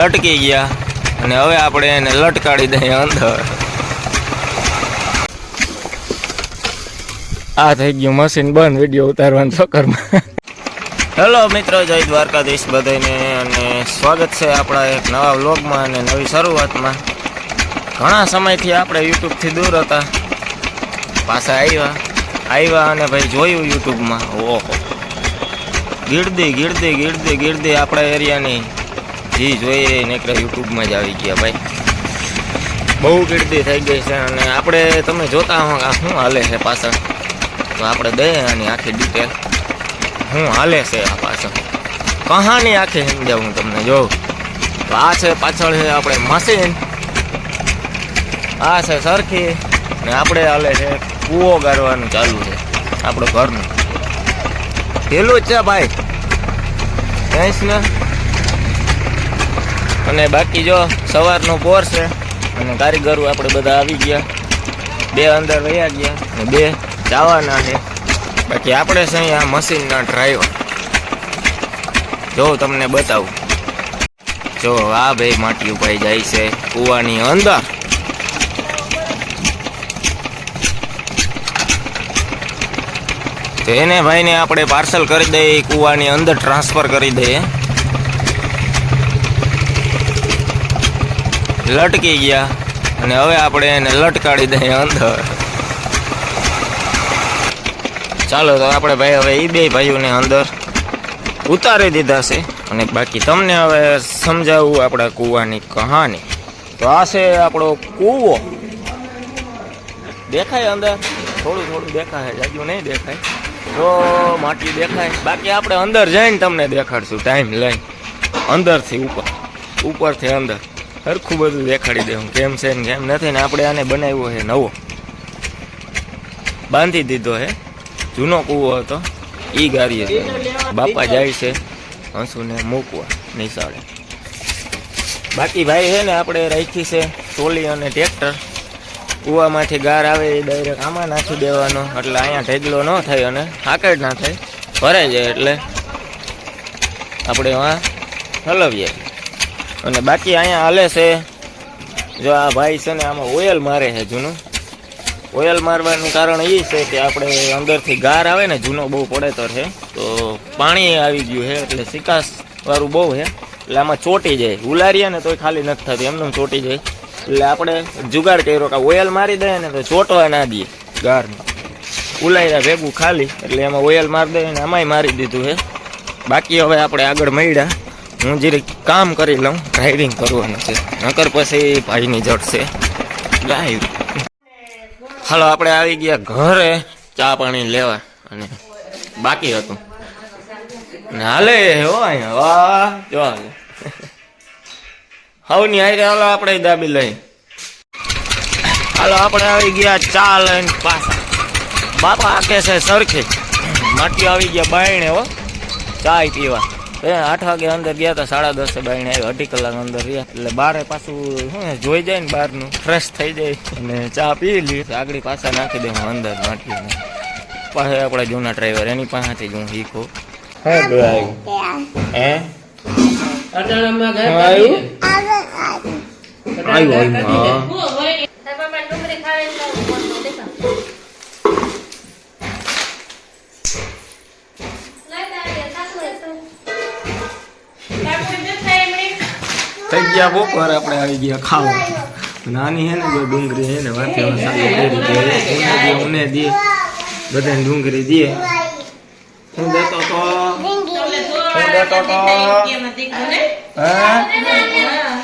લટકી ગયા અને હવે આપણે એને લટકાડી દઈએ અંદર. આ થઈ ગયું મશીન બંધ વિડીયો ઉતારવાનું ચક્કરમાં. હેલો મિત્રો, જય દ્વારકાધીશ બધાને અને સ્વાગત છે આપણા એક નવા વ્લોગમાં અને નવી શરૂઆતમાં. ઘણા સમયથી આપણે યુટ્યુબથી દૂર હતા, પાછા આવ્યા અને ભાઈ જોયું યુટ્યુબમાં. ઓહો, ગીરદી આપણા એરિયાની જી જોઈએ નીકળે યુટ્યુબમાં જ આવી ગયા ભાઈ. બહુ ગીરદી થઈ ગઈ છે અને આપણે તમે જોતા હો આ શું હાલે છે પાછળ, તો આપણે દઈએ આની આખી ડિટેલ શું હાલે છે આ પાછળ કહાની આખી સમજાવું તમને. જો તો આ છે પાછળ છે આપણે મશીન, આ છે સરખી ને આપણે હાલે છે કૂવો ગારવાનું ચાલુ છે આપણું ઘરનું. પેલું જ છે ભાઈ કહીશ ને. અને બાકી જો સવારનો પોર છે અને કારીગરો આપણે બધા આવી ગયા, 2 અંદર વયા ગયા અને 2 જવાના છે. બાકી આપણે છે અહીંયા મશીનના ડ્રાઈવર. જો તમને બતાવું, જો આ ભાઈ માટી ઉપાઈ જાય છે કૂવાની અંદર. તો એને ભાઈને આપણે પાર્સલ કરી દઈએ, કૂવાની અંદર ટ્રાન્સફર કરી દઈએ. લટકી ગયા અને હવે આપણે એને લટકાડી દઈએ અંદર. ચાલો તો આપણે ભાઈ હવે એ 2 ભાઈઓને અંદર ઉતારી દીધા છે અને બાકી તમને હવે સમજાવું આપણા કૂવાની કહાની. તો આ છે આપણો કૂવો. દેખાય અંદર થોડું દેખાય, જાજુ નહીં દેખાય. જો માટી દેખાય, બાકી આપણે અંદર જઈને તમને દેખાડશું ટાઈમ લઈને. અંદરથી ઉપરથી અંદર સરખું બધું દેખાડી દઉં કેમ છે ને કેમ નથી. ને આપણે આને બનાવ્યો છે નવો, બાંધી દીધો છે. જૂનો કૂવો હતો એ ગારીએ બાપા જાય છે હંસુને મૂકવા નિશાળે. બાકી ભાઈ છે ને આપણે રાખી છે ટોલી અને ટ્રેક્ટર. કૂવામાંથી ગાર આવે એ ડાયરેક્ટ આમાં નાખી દેવાનો, એટલે અહીંયા ઢેગલો ન થાય અને હાકડ ના થાય, ભરાઈ જાય એટલે આપણે આ હલવીએ. અને બાકી અહીંયા હાલે છે જો આ ભાઈ છે ને આમાં ઓઇલ મારે છે જૂનું. ઓઇલ મારવાનું કારણ એ છે કે આપણે અંદરથી ગાર આવે ને જૂનો બહુ પડેતર છે, તો પાણી આવી ગયું છે એટલે સિકાસ વાળું બહુ છે એટલે આમાં ચોટી જાય. ઉલારીએ ને તોય ખાલી નથી થતી, એમને ચોટી જાય. એટલે આપણે જુગાડ કર્યો કે ઓઇલ મારી દઈએ ને તો ચોટવા ના દઈએ ગારમાં. ઉલાર્યા ભેગું ખાલી એટલે એમાં ઓઇલ મારી દઈએ ને આમાંય મારી દીધું છે. બાકી હવે આપણે આગળ મળ્યા, હું જરી કામ કરી લઉં, ડ્રાઇવિંગ કરવાનું છે, નકર પછી ભાઈની જટ છે ડ્રાઈવ. હાલો આપણે આવી ગયા ઘરે ચા પાણી લેવા અને બાકી હતું ને હાલે હો અહીંયા. વાહ જો હવની હારે હાલો આપણે દાબી લઈ. હાલો આપણે આવી ગયા ચા લઈને પાછા. બાપા આકે છે સરખી માટી આવી ગયા બાયણે હો ચા પીવા. 8 વાગે અંદર ગયા હતા, 10:30 બાયણે આવ્યા, 2.5 કલાક અંદર રહ્યા એટલે બારે પાછું શું જોઈ જાય ને બહારનું ફ્રેશ થઈ જાય અને ચા પી લી. આગળ પાછા નાખી દઉં અંદર માટીને. પાસે આપણા જૂના ડ્રાઈવર એની પાસેથી જ હું શીખું. થઈ ગયા બપોર, આપણે આવી ગયા ખાવા. નાની હે ને જો ડુંગળી હે ને વાંચી દે બધાને ડુંગળી દે. હું દેતો તો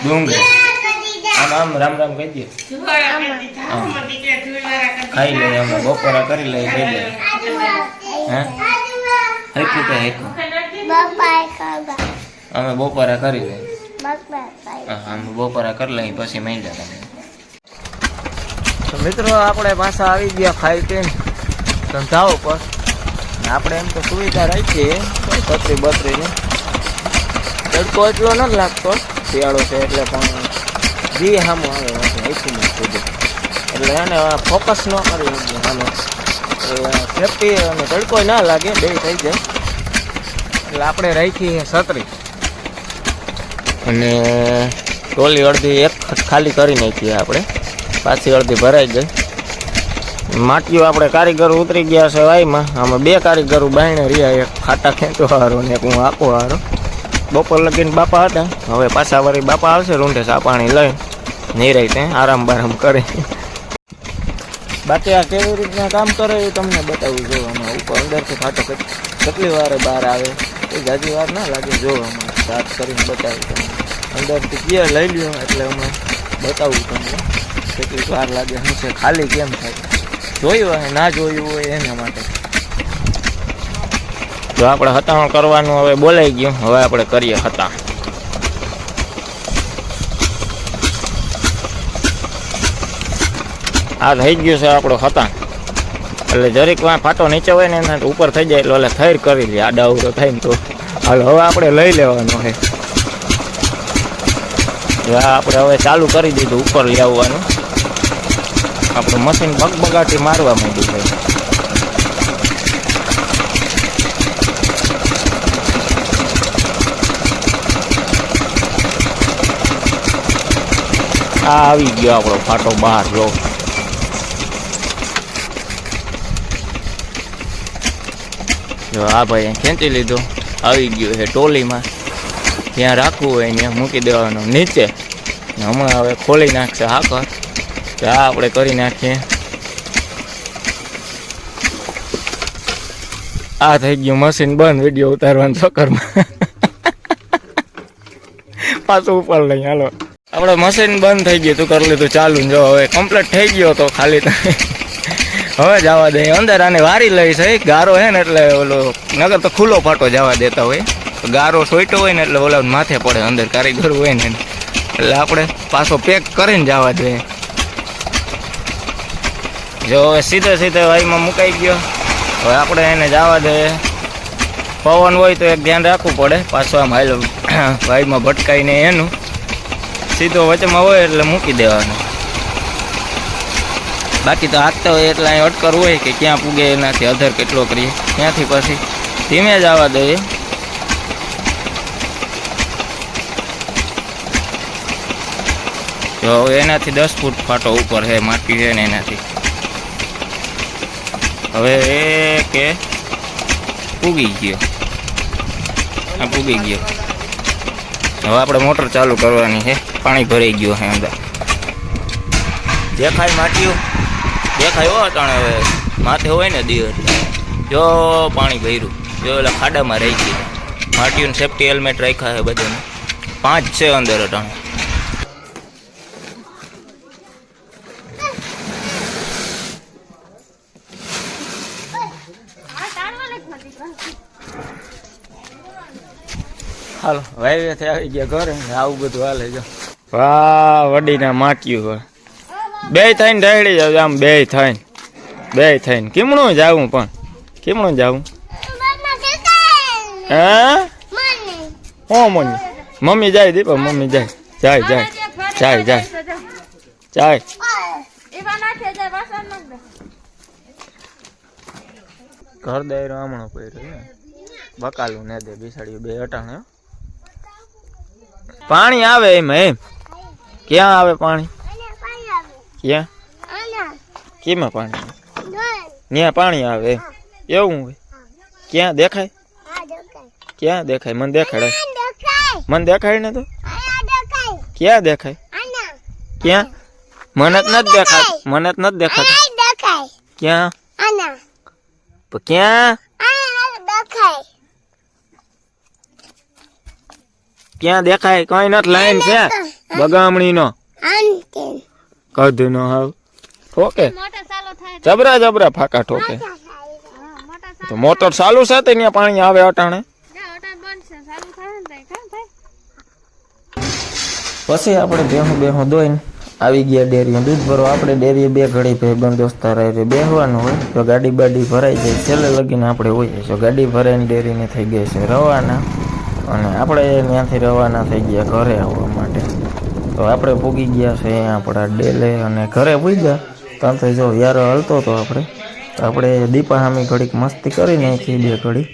ડુંગળી આમ રામ રામ કહી દે. ખાઈ લઈએ અમે, બપોરા કરી લઈએ, ખાઈ લઈએ. અમે બપોરા કરી લઈએ. અમે બપોરા કરી લઈએ પછી માંડ્યા તમે. તો મિત્રો આપણે પાછા આવી ગયા ખાઈ પીને ધંધા ઉપર. આપણે એમ તો સુવિધા રાખીએ 32 ની. તડકો એટલો નથી લાગતો, શિયાળો છે એટલે, પણ જી સામું આવે એટલે એને ફોકસ ન કરી શકીએ આનો. સેફટી અને તડકો ના લાગે, 2 થઈ જાય એટલે આપણે રાખીએ 36. અને ટોલી અડધી એક ખાલી કરી નાખીએ આપણે, પાછી અડધી ભરાઈ ગઈ. માટીઓ આપણે કારીગરો ઉતરી ગયા છે વાયમાં. આમાં 2 કારીગરો બાયણે રહ્યા, એક ખાટા ખેંચવા હારો ને એક હું આપો હારો. બપોર લગીને બાપા હતા, હવે પાછા વળી બાપા આવશે રૂંઢે ચા પાણી લઈને નિરાય ત્યાં આરામ બારામ કરે. બાકી આ કેવી રીતના કામ કરે એ તમને બતાવું. જો આમાં ઉપર અંદરથી ફાટો કેટલી વારે બહાર આવે એ જાજી વાર ના લાગે. જો આમાં સ્ટાર્ટ કરીને બતાવું તમને, અંદરથી ક્લિયર લઈ લ્યો એટલે અમે બતાવું તમને કેટલી વાર લાગે, શું છે ખાલી કેમ થાય. જોયું હોય ના જોયું હોય એના માટે. જો આપણે હતાણ કરવાનું હવે બોલાઈ ગયું, હવે આપણે કરીએ હતાણ. આ થઈ ગયું છે આપણું હતાણ. એટલે જરીક ફાટો નીચે હોય ને એના ઉપર થઈ જાય એટલે થઈર કરી લે, આડા અવડો થાય ને તો હાલ હવે આપણે લઈ લેવાનો છે. આપણે હવે ચાલુ કરી દીધું ઉપર લઈ આવવાનું. આપણું મશીન બગબગાટી મારવા માંડ્યું છે. આ આવી ગયો આપણો ફાટો બહાર. જો આ ભાઈ ખેંચી લીધો, આવી ગયો છે ટોલીમાં. ત્યાં રાખવું હોય ત્યાં મૂકી દેવાનું નીચે. હમણાં હવે ખોલી નાખશે હાકર. આ આપણે કરી નાખીએ. આ થઈ ગયું મશીન બંધ વિડીયો ઉતારવાનું ચક્કરમાં. પાછું ઉપર લઈ હાલો. આપણે મશીન બંધ થઈ ગયું તું, કરી લીધું ચાલુ. જો હવે કમ્પ્લીટ થઈ ગયો તો ખાલી હવે જવા દઈએ અંદર. આને વારી લઈ છે, ગારો છે ને એટલે ઓલો નગર તો ખુલ્લો ફાટો જવા દેતા હોય. ગારો સોઈટો હોય ને એટલે ઓલા માથે પડે અંદર કારીગર હોય ને, એટલે આપણે પાછો પેક કરીને જવા દઈએ. જો હવે સીધે વાયમાં મુકાઈ ગયો. હવે આપણે એને જવા દઈએ. પવન હોય તો એક ધ્યાન રાખવું પડે, પાછો આમ હાલ વાયમાં ભટકાઈને એનું સીધો વચમાં હોય એટલે મૂકી દેવાનું. બાકી તો હાથતા હોય એટલે અહીં અટકર હોય કે ક્યાં પૂગે એનાથી અધર કેટલો કરીએ, ત્યાંથી પછી ધીમે જ આવવા દઈએ. જો એનાથી 10 ફૂટ ફાટો ઉપર છે, માટી છે ને એનાથી. હવે એ કે પૂગી ગયો, આ પૂગી ગયો. હવે આપણે મોટર ચાલુ કરવાની છે. પાણી ભરાઈ ગયું છે અંદર. દેખાય માટીઓ દેખાય હો અટાણે. હવે માથે હોય ને દી એટલે જો પાણી ભર્યું. જો એટલે ખાડામાં રહી ગયું. માટીઓને સેફ્ટી હેલ્મેટ રાખ્યા છે બધાને. 5 છે અંદર અટાણે. હાલો વાયવેથી આવી ગયા ઘરે. આવું બધું હાલે. જો વાહ વડીના માટ્યું હોય. 2 થઈને ઢાળી જાવ આમ. 2 થઈને કેમણું જાવું પણ કેમણું જાવું? હા હો મમ્મી જાય દીપા, મમ્મી જાય. ઘર દાયરો હમણાં પડ્યો બકાલું ને દે બિસાડ્યું 2 અટાણે. પાણી આવે એમાં એમ? ક્યાં આવે પાણી? ક્યાં કેમાં પાણી? ત્યાં પાણી આવે એવું હોય? ક્યાં દેખાય? ક્યાં દેખાય? મને દેખાડે. મને દેખાય ને તો ક્યાં દેખાય? ક્યાં? મને જ નથી દેખાતું. મને જ નથી દેખાતું. ક્યાં? ક્યાં ક્યાં દેખાય? કઈ નથી. લાઈન છે બગામણી નો કદ નો હાવ ઠોકે. જબરા ફાકા ઠોકે. તો મોટર ચાલુ છે તે ત્યાં પાણી આવે અટાણે. પછી આપણે બેહું દોઈને આવી ગયા ડેરીએ દૂધ ભરવા. આપણે ડેરીએ 2 ઘડી ભાઈબંધ દોસ્તાર બેહવાનું હોય. તો ગાડી બાડી ભરાઈ જાય છેલ્લે લગીને આપણે હોઈએ. જો ગાડી ભરાઈને ડેરીને થઈ ગઈ છે રવાના. અને આપણે ત્યાંથી રવાના થઈ ગયા ઘરે આવવા માટે. તો આપણે પૂગી ગયા છે આપણા ડેલે અને ઘરે પૂગ્યા. ત્યાંથી જો યાર હલતો હતો આપણે દીપા સામે ઘડીક મસ્તી કરી નાખી 2 ઘડી.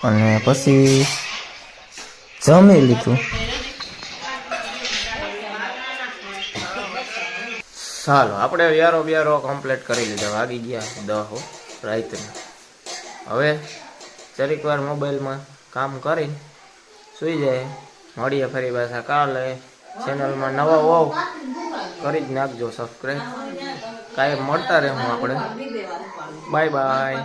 અને પછી જમી લીધું. ચાલો આપણે વ્યારો કમ્પ્લીટ કરી લીધા. વાગી ગયા 10 રાતના. હવે જરીક વાર મોબાઈલમાં કામ કરીને સુઈ જાય. મળીએ ફરી પાછા કાલે. ચેનલમાં નવા હોવ કરી જ નાખજો સબસ્ક્રાઈબ. કાંઈ મળતા રહે હું આપણે. Bye bye.